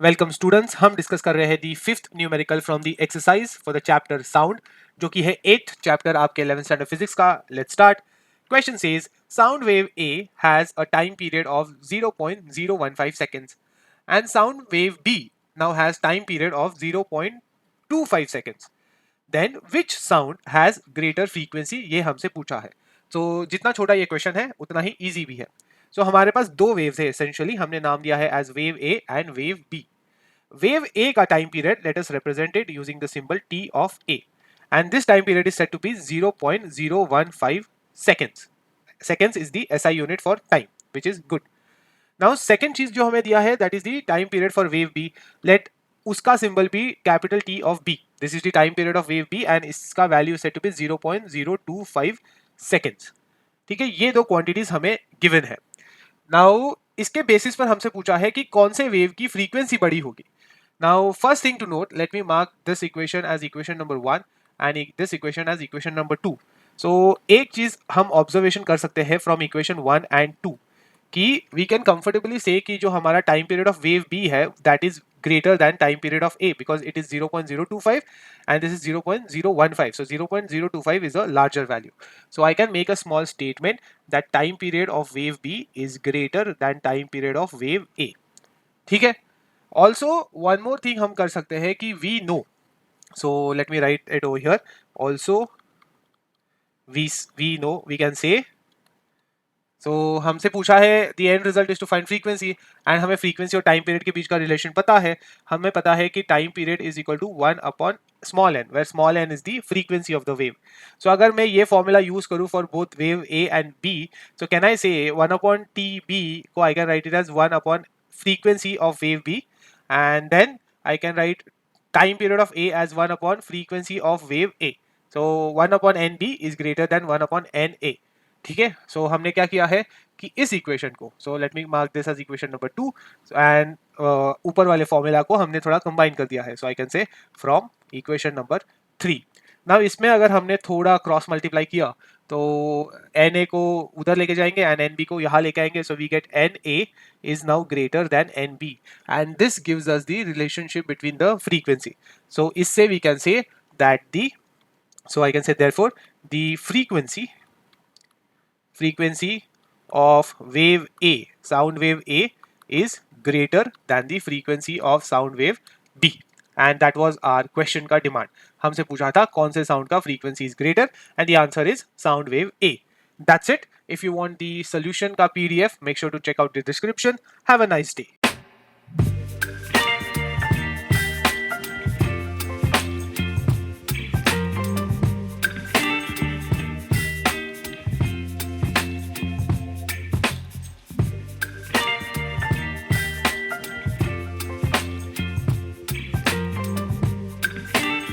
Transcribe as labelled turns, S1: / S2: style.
S1: Welcome students, हम discuss कर रहे हैं दी fifth numerical from the exercise for the chapter sound, जो कि है 8th चैप्टर आपके 11th स्टैंडर्ड फिजिक्स का. Let's start. Question says sound wave A has a time period of 0.015 seconds and sound wave B now has time period of 0.25 seconds. Then which sound has greater frequency, ये हमसे पूछा है. तो जितना छोटा ये question है उतना ही इजी भी है. सो हमारे पास दो वेव्स है, एसेंशियली हमने नाम दिया है as wave A and wave B. Wave A का time period, let us represent it using the symbol T of A, and this time period is said to be 0.015 seconds. Seconds is the SI unit for time, which is good. Now second चीज जो हमें दिया है, that is the time period for wave B. Let उसका symbol be capital T of B. This is the time period of wave B and इसका value is said to be 0.025 seconds. ठीक है, ये दो quantities हमें given है. Now इसके basis पर हमसे पूछा है कि कौन से वेव की फ्रीक्वेंसी बड़ी होगी. Now, first thing to note, let me mark this equation as equation number 1 and this equation as equation number 2. So, एक चीज हम ऑब्जर्वेशन कर सकते हैं फ्रॉम इक्वेशन 1 एंड 2 कि वी कैन कंफर्टेबली से कि जो हमारा time period of wave B है that is greater than time period of A because it is 0.025 and this is 0.015. So 0.025 is a larger value. So I can make a small statement that time period of wave B is greater than time period of wave A. ठीक है. Also, one more thing हम कर सकते हैं कि we know. So let me write it over here. Also, we know, we can say. So हमसे पूछा है the end result is to find frequency and हमें frequency और time period के बीच का relation पता है. हमें पता है कि time period is equal to 1 upon small n, where small n is the frequency of the wave. So अगर मैं ये formula use करूँ for both wave A and B, so can I say 1 upon TB को I can write it as 1 upon frequency of wave B, and then I can write time period of A as 1 upon frequency of wave A. So 1 upon NB is greater than 1 upon NA. ठीक है. सो हमने क्या किया है कि इस equation को, so let me mark this as equation number 2 and ऊपर वाले फॉर्मूला को हमने थोड़ा कंबाइन कर दिया है. So I can say from equation number 3. Now इसमें अगर हमने थोड़ा क्रॉस मल्टीप्लाई किया तो एन ए को उधर लेके जाएंगे एंड एन बी को यहाँ लेके आएंगे. So we get an A is now greater than NB, and this gives us the relationship between the frequency. So इससे we can say that so I can say therefore the frequency of wave A, sound wave A, is greater than the frequency of sound wave B. And that was our question का demand. हमसे पूछा था कौन से sound का frequency is greater, and the answer is sound wave A. That's it. If you want the solution ka PDF, make sure to check out the description. Have a nice day.